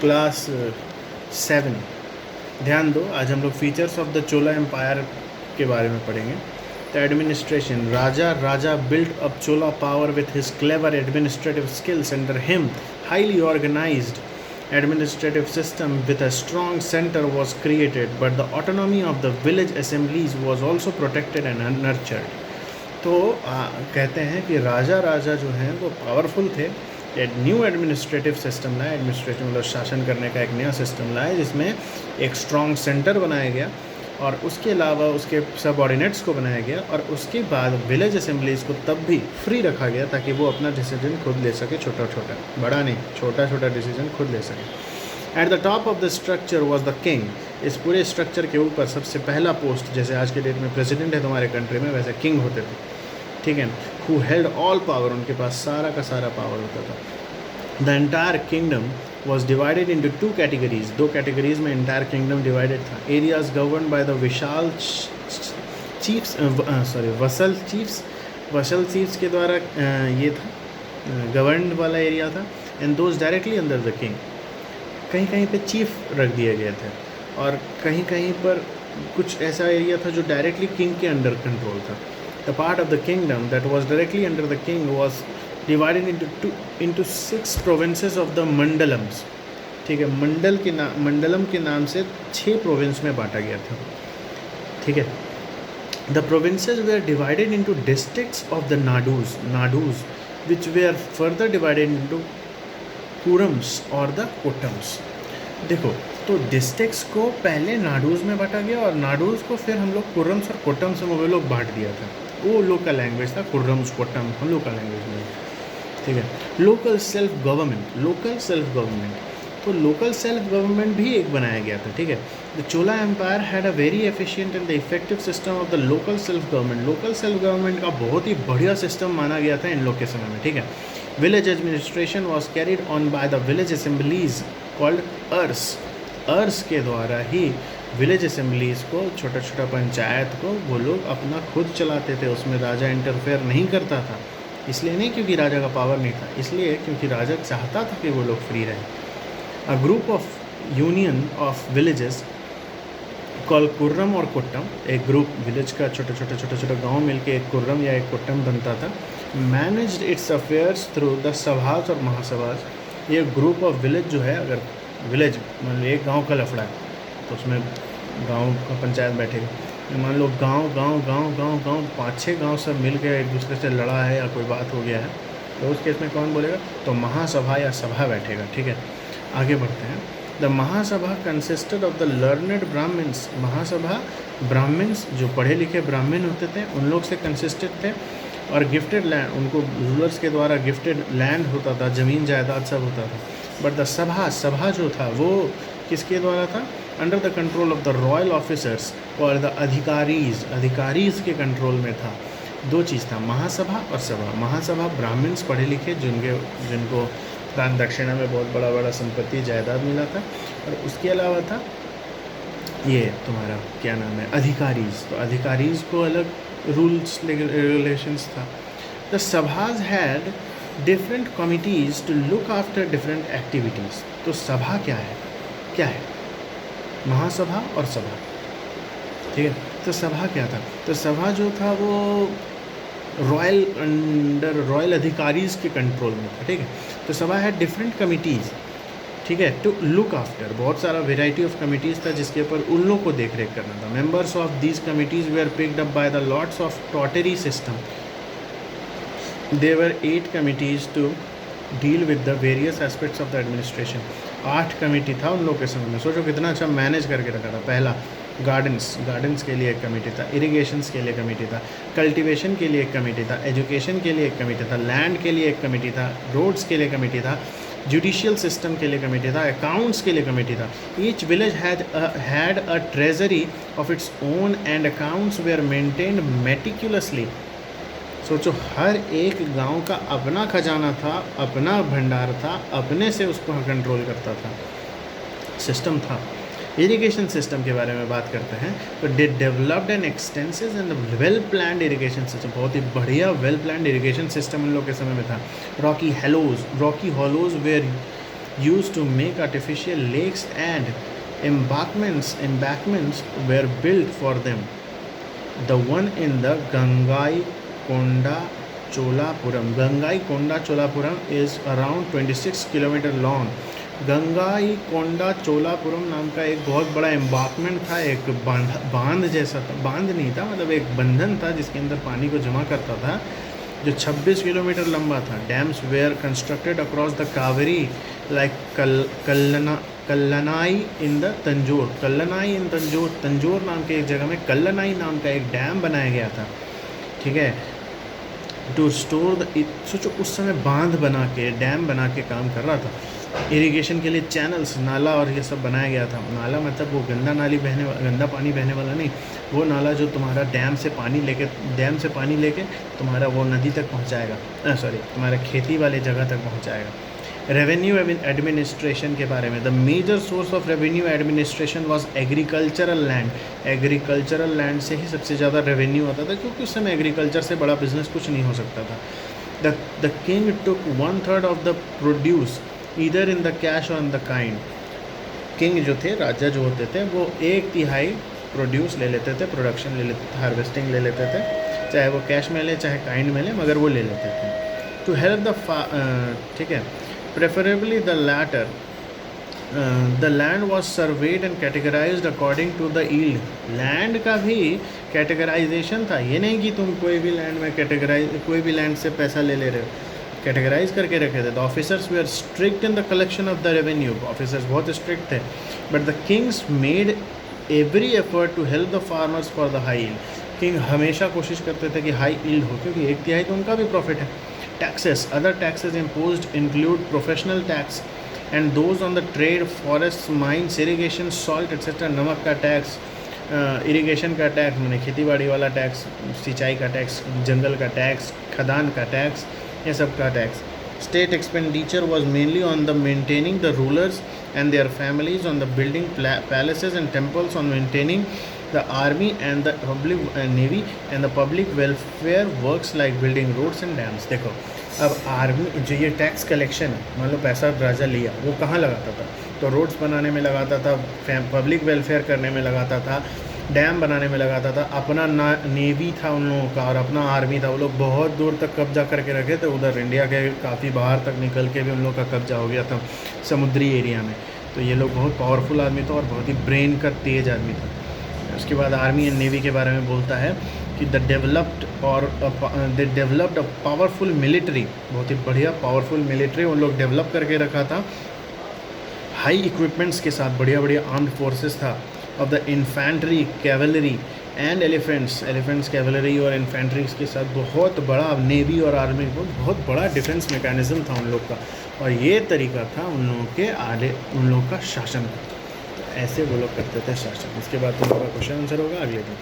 Class 7। ध्यान दो, आज हम लोग features of the Chola empire के बारे में पढ़ेंगे। The administration, raja built up Chola power with his clever administrative skills. Under him highly organised administrative system with a strong center was created, but the autonomy of the village assemblies was also protected and nurtured. तो कहते हैं कि राजा जो हैं वो powerful थे। एक new administrative system लाए, एडमिनिस्ट्रेटिव मतलब शासन करने का एक नया सिस्टम लाए जिसमें एक स्ट्रॉन्ग सेंटर बनाया गया और उसके अलावा उसके सबऑर्डिनेट्स को बनाया गया और उसके बाद विलेज असेंबलीज़ को तब भी फ्री रखा गया ताकि वो अपना डिसीजन खुद ले सके, छोटा छोटा, बड़ा नहीं, छोटा छोटा डिसीजन खुद ले सके। At the top of the structure was the king. इस पूरे स्ट्रक्चर के ऊपर सबसे पहला पोस्ट, जैसे आज के डेट में प्रेसिडेंट है तुम्हारे कंट्री में, वैसे किंग होते थे, ठीक है। हु हेल्ड ऑल पावर, उनके पास सारा का सारा पावर होता था। The entire kingdom was divided into two categories. दो कैटेगरीज में एंटायर किंगडम डिवाइडेड था। Areas govern by the vassal chiefs, vassal chiefs के द्वारा ये था गवर्न वाला एरिया था। And those directly under the king. कहीं कहीं पे चीफ रख दिए गए थे और कहीं कहीं पर कुछ ऐसा एरिया था जो डायरेक्टली किंग के अंडर कंट्रोल था। The part of the kingdom that was directly under the king was divided into 6 provinces of the मंडलम्स, ठीक है। मंडलम के नाम से 6 प्रोविंस में बांटा गया था, ठीक है। The provinces were divided into districts of the nadus which were further divided into kurrams और द कोटम्स। देखो, तो डिस्ट्रिक्ट्स को पहले नाडूज में बांटा गया और नाडूज को फिर हम लोग कुरम्स और कोटम्स में वो लोग बांट दिया था। वो लोग का लैंग्वेज था, कुर्रम्स कोटम हम लोग का लैंग्वेज में, ठीक है। लोकल सेल्फ गवर्नमेंट, तो लोकल सेल्फ गवर्नमेंट भी एक बनाया गया था, ठीक है। The Chola empire had a very efficient and the effective system of the local self government. Local self government का बहुत ही बढ़िया सिस्टम माना गया था इन लोग के समय में, ठीक है। Village administration was carried on by the village assemblies called Urs के द्वारा ही विलेज असेंबलीज़ को, छोटा छोटा पंचायत को वो लोग अपना खुद चलाते थे। उसमें राजा इंटरफेयर नहीं करता था, इसलिए नहीं क्योंकि राजा का पावर नहीं था, इसलिए क्योंकि राजा चाहता था कि वो लोग फ्री रहें। A group of union of villages call Kurram और कोट्टम, एक ग्रुप विलेज का छोटा छोटा गांव मिलके एक कुर्रम या एक कोट्टम बनता था। Managed its affairs through the sabhas और महासभाज। ये ग्रुप ऑफ विलेज जो है, अगर विलेज मान लो एक गाँव का लफड़ा है तो उसमें गांव का पंचायत बैठेगा। मान लो गांव 5-6 गांव सब मिल के एक दूसरे से लड़ा है या कोई बात हो गया है, तो उस केस में कौन बोलेगा, तो महासभा या सभा बैठेगा, ठीक है। आगे बढ़ते हैं। The mahasabha consisted of the learned Brahmans. Mahasabha Brahmans, जो पढ़े लिखे ब्राह्मण होते थे, उन लोग से कंसिस्टेड थे। और गिफ्टेड लैंड, उनको रूलर्स के द्वारा गिफ्टेड लैंड होता था, ज़मीन जायदाद सब होता था। बट द सभा जो था वो किसके द्वारा था, under the control of the royal officers और द अधिकारीज के कंट्रोल में था। दो चीज़ था, महासभा और सभा। महासभा ब्राह्मण्स पढ़े लिखे जिनको दान दक्षिणा में बहुत बड़ा संपत्ति जायदाद मिला था, और उसके अलावा था ये तुम्हारा क्या नाम है, अधिकारीज। तो अधिकारीज को अलग रूल्स रेगुलेशंस था। The sabhas had different committees to look after different activities. तो सभा क्या है, महासभा और सभा, ठीक है। तो सभा क्या था, तो सभा जो था वो रॉयल अधिकारीज के कंट्रोल में था, ठीक है। तो सभा है डिफरेंट कमिटीज़, ठीक है, टू लुक आफ्टर, बहुत सारा वेराइटी ऑफ कमिटीज़ था जिसके ऊपर उन लोग को देख रेख करना था। Members of these committees were picked up by the lords of lottery system. There were 8 committees to deal with the various aspects of the administration. 8 committee था उन लोग के समय में। सोचो कितना अच्छा मैनेज करके रखा था। पहला गार्डन्स के लिए एक कमेटी था, इरिगेशंस के लिए कमेटी था, कल्टीवेशन के लिए एक कमेटी था, एजुकेशन के लिए एक कमेटी था, लैंड के लिए एक कमेटी था, रोड्स के लिए कमेटी था, जुडिशियल सिस्टम के लिए कमेटी था, अकाउंट्स के लिए कमेटी था। Each village had a treasury of its own and accounts were maintained meticulously. सोचो, हर एक गांव का अपना खजाना था, अपना भंडार था, अपने से उसको कंट्रोल करता था, सिस्टम था। इरिगेशन सिस्टम के बारे में बात करते हैं तो they developed an extensive and well planned irrigation system. बहुत ही बढ़िया वेल प्लान्ड इरिगेशन सिस्टम इन लोग के समय में था। Rocky hollows were used to make artificial lakes and embankments were built for them. The one in the Gangaikonda Cholapuram is around 26 kilometre long. Gangaikonda Cholapuram नाम का एक बहुत बड़ा एम्बार्कमेंट था, एक बांध जैसा था, बांध नहीं था मतलब एक बंधन था जिसके अंदर पानी को जमा करता था, जो 26 किलोमीटर लंबा था. Dams were constructed across the Kaveri like Kallanai in the Tanjore. Tanjore नाम के एक जगह में कल्लनाई नाम का एक डैम बनाया गया था. ठीक है, टू स्टोर द, सोचो उस समय बांध बना के डैम बना के काम कर रहा था. इरिगेशन के लिए चैनल्स, नाला और ये सब बनाया गया था. नाला मतलब वो गंदा पानी बहने वाला नहीं, वो नाला जो तुम्हारा डैम से पानी लेके तुम्हारा वो नदी तक पहुंचाएगा, तुम्हारे खेती वाले जगह तक पहुंचाएगा. रेवेन्यू एडमिनिस्ट्रेशन के बारे में, the major source of revenue administration was agricultural land. Agricultural land से ही सबसे ज़्यादा रेवेन्यू आता था, क्योंकि उस समय एग्रीकल्चर से बड़ा बिजनेस कुछ नहीं हो सकता था. The king took 1/3 of the produce either in the cash और इन द काइंड. किंग जो थे, राजा जो होते थे, वो 1/3 प्रोड्यूस ले लेते थे, प्रोडक्शन ले लेते थे, हार्वेस्टिंग ले लेते थे, चाहे वो कैश में ले चाहे काइंड में ले, मगर वो ले लेते थे. टू हेल्प द ठीक है, preferably the latter. The land was surveyed and categorised according to the yield. Land का भी कैटेगराइजेशन था, ये नहीं कि तुम कोई भी लैंड से पैसा ले रहे हो, कैटेगराइज करके रखे थे. The officers they are strict in the collection of the revenue. Officers बहुत स्ट्रिक्ट थे. But the kings made every effort to help the farmers for the high yield. King हमेशा कोशिश करते थे कि हाई ईल्ड हो, क्योंकि 1/3 तो उनका भी प्रॉफिट है. Taxes, other taxes imposed include professional tax and those on the trade, forest, mines, irrigation, salt etcetera. नमक का टैक्स, इरीगेशन का टैक्स मैंने खेतीबाड़ी वाला टैक्स, सिंचाई का टैक्स, जंगल का टैक्स, खदान का टैक्स, ये सब का tax. State expenditure was mainly on the maintaining the rulers and their families, on the building palaces and temples, on maintaining the army and the public navy and the public welfare works like building roads and dams. देखो अब army जो ये tax collection है, मान लो पैसा राजा लिया, वो कहाँ लगाता था? तो रोड्स बनाने में लगाता था, पब्लिक वेलफेयर करने में लगाता था, डैम बनाने में लगाता था. अपना नेवी था उन लोगों का और अपना आर्मी था. वो लोग बहुत दूर तक कब्जा करके रखे थे, उधर इंडिया के काफ़ी बाहर तक निकल के भी उन लोग का कब्जा हो गया था समुद्री एरिया में. तो ये लोग बहुत पावरफुल आदमी था और बहुत ही ब्रेन का तेज आदमी था. उसके बाद आर्मी एंड नेवी के बारे में बोलता है कि they developed a powerful military. बहुत ही बढ़िया पावरफुल मिलिट्री उन लोग डेवलप करके रखा था, हाई इक्विपमेंट्स के साथ. बढ़िया आर्म्ड फोर्सेस था of the infantry, cavalry and elephants cavalry और इन्फेंट्रीज के साथ बहुत बड़ा नेवी और आर्मी को बहुत बड़ा डिफेंस मैकेनिज्म था उन लोग का. और ये तरीका था उन लोगों का शासन का. तो ऐसे वो लोग करते थे शासन. इसके बाद तुम लोग का क्वेश्चन आंसर होगा अगले दिन.